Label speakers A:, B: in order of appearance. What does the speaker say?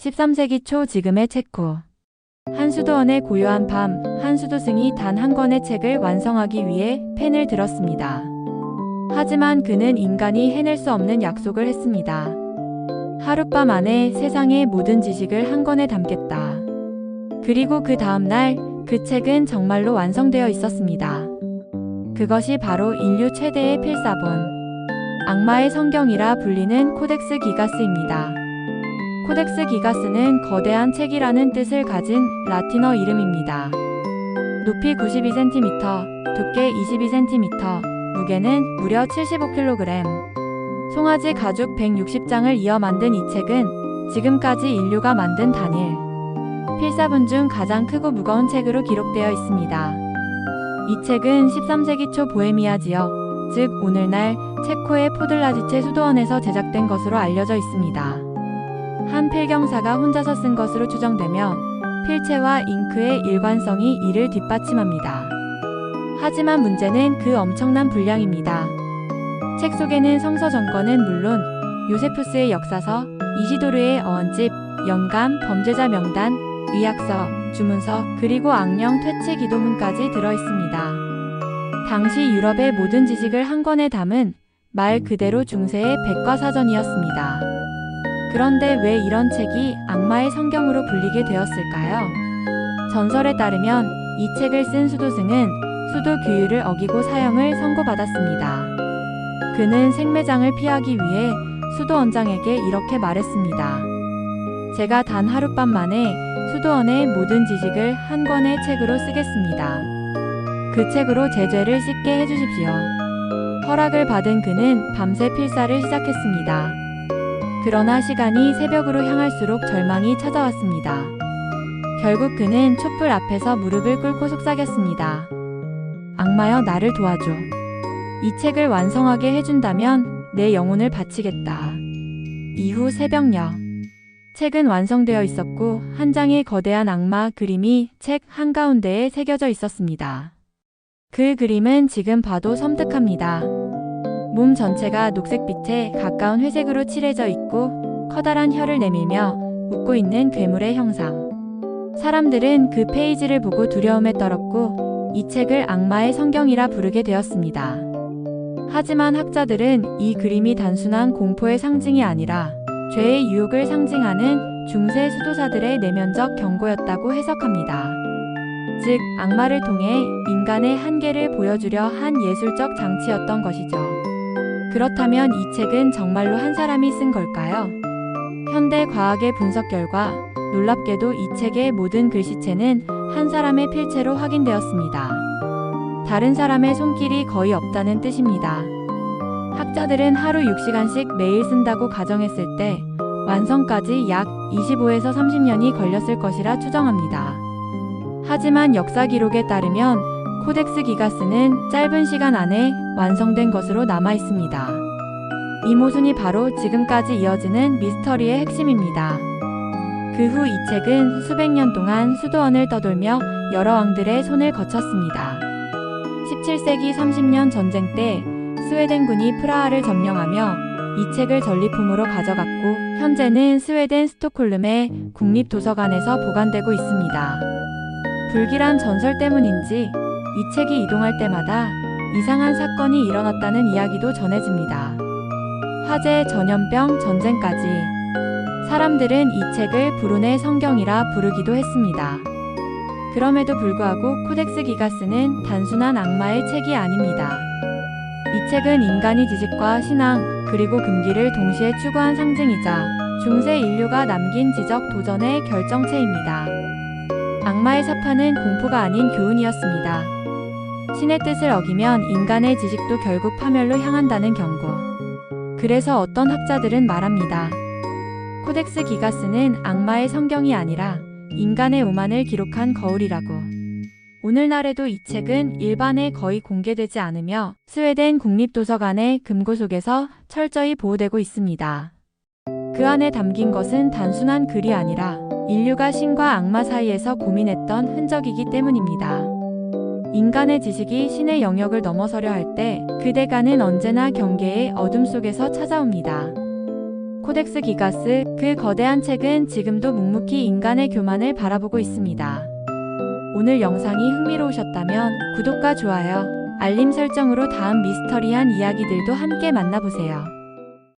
A: 13세기 초 지금의 체코. 한수도원의 고요한 밤, 한수도승이 단 한 권의 책을 완성하기 위해 펜을 들었습니다. 하지만 그는 인간이 해낼 수 없는 약속을 했습니다. 하룻밤 안에 세상의 모든 지식을 한 권에 담겠다. 그리고 그 다음 날, 그 책은 정말로 완성되어 있었습니다. 그것이 바로 인류 최대의 필사본, 악마의 성경이라 불리는 코덱스 기가스입니다. 코덱스 기가스는 거대한 책이라는 뜻을 가진 라틴어 이름입니다. 높이 92cm, 두께 22cm, 무게는 무려 75kg. 송아지 가죽 160장을 이어 만든 이 책은 지금까지 인류가 만든 단일 필사본 중 가장 크고 무거운 책으로 기록되어 있습니다. 이 책은 13세기 초 보헤미아 지역, 즉 오늘날 체코의 포들라지체 수도원에서 제작된 것으로 알려져 있습니다. 한 필경사가 혼자서 쓴 것으로 추정되며 필체와 잉크의 일관성이 이를 뒷받침합니다. 하지만 문제는 그 엄청난 분량입니다. 책 속에는 성서 전권은 물론 요세푸스의 역사서, 이시도르의 어원집, 영감, 범죄자 명단, 의학서, 주문서, 그리고 악령 퇴치 기도문까지 들어있습니다. 당시 유럽의 모든 지식을 한 권에 담은 말 그대로 중세의 백과사전이었습니다. 그런데 왜 이런 책이 악마의 성경으로 불리게 되었을까요? 전설에 따르면 이 책을 쓴 수도승은 수도 규율을 어기고 사형을 선고받았습니다. 그는 생매장을 피하기 위해 수도원장에게 이렇게 말했습니다. 제가 단 하룻밤 만에 수도원의 모든 지식을 한 권의 책으로 쓰겠습니다. 그 책으로 제 죄를 씻게 해주십시오. 허락을 받은 그는 밤새 필사를 시작했습니다. 그러나 시간이 새벽으로 향할수록 절망이 찾아왔습니다. 결국 그는 촛불 앞에서 무릎을 꿇고 속삭였습니다. 악마여, 나를 도와줘. 이 책을 완성하게 해준다면 내 영혼을 바치겠다. 이후 새벽녘. 책은 완성되어 있었고 한 장의 거대한 악마 그림이 책 한가운데에 새겨져 있었습니다. 그 그림은 지금 봐도 섬뜩합니다. 몸 전체가 녹색빛에 가까운 회색으로 칠해져 있고 커다란 혀를 내밀며 웃고 있는 괴물의 형상. 사람들은 그 페이지를 보고 두려움에 떨었고 이 책을 악마의 성경이라 부르게 되었습니다. 하지만 학자들은 이 그림이 단순한 공포의 상징이 아니라 죄의 유혹을 상징하는 중세 수도사들의 내면적 경고였다고 해석합니다. 즉, 악마를 통해 인간의 한계를 보여주려 한 예술적 장치였던 것이죠. 그렇다면 이 책은 정말로 한 사람이 쓴 걸까요? 현대 과학의 분석 결과 놀랍게도 이 책의 모든 글씨체는 한 사람의 필체로 확인되었습니다. 다른 사람의 손길이 거의 없다는 뜻입니다. 학자들은 하루 6시간씩 매일 쓴다고 가정했을 때 완성까지 약 25에서 30년이 걸렸을 것이라 추정합니다. 하지만 역사 기록에 따르면 코덱스 기가스는 짧은 시간 안에 완성된 것으로 남아 있습니다. 이 모순이 바로 지금까지 이어지는 미스터리의 핵심입니다. 그 후 이 책은 수백 년 동안 수도원을 떠돌며 여러 왕들의 손을 거쳤습니다. 17세기 30년 전쟁 때 스웨덴군이 프라하를 점령하며 이 책을 전리품으로 가져갔고 현재는 스웨덴 스톡홀름의 국립도서관에서 보관되고 있습니다. 불길한 전설 때문인지 이 책이 이동할 때마다 이상한 사건이 일어났다는 이야기도 전해집니다. 화재, 전염병, 전쟁까지. 사람들은 이 책을 불운의 성경이라 부르기도 했습니다. 그럼에도 불구하고 코덱스 기가스는 단순한 악마의 책이 아닙니다. 이 책은 인간의 지식과 신앙, 그리고 금기를 동시에 추구한 상징이자 중세 인류가 남긴 지적 도전의 결정체입니다. 악마의 사파는 공포가 아닌 교훈이었습니다. 신의 뜻을 어기면 인간의 지식도 결국 파멸로 향한다는 경고. 그래서 어떤 학자들은 말합니다. 코덱스 기가스는 악마의 성경이 아니라 인간의 오만을 기록한 거울이라고. 오늘날에도 이 책은 일반에 거의 공개되지 않으며 스웨덴 국립도서관의 금고 속에서 철저히 보호되고 있습니다. 그 안에 담긴 것은 단순한 글이 아니라 인류가 신과 악마 사이에서 고민했던 흔적이기 때문입니다. 인간의 지식이 신의 영역을 넘어서려 할 때 그 대가는 언제나 경계의 어둠 속에서 찾아옵니다. 코덱스 기가스, 그 거대한 책은 지금도 묵묵히 인간의 교만을 바라보고 있습니다. 오늘 영상이 흥미로우셨다면 구독과 좋아요, 알림 설정으로 다음 미스터리한 이야기들도 함께 만나보세요.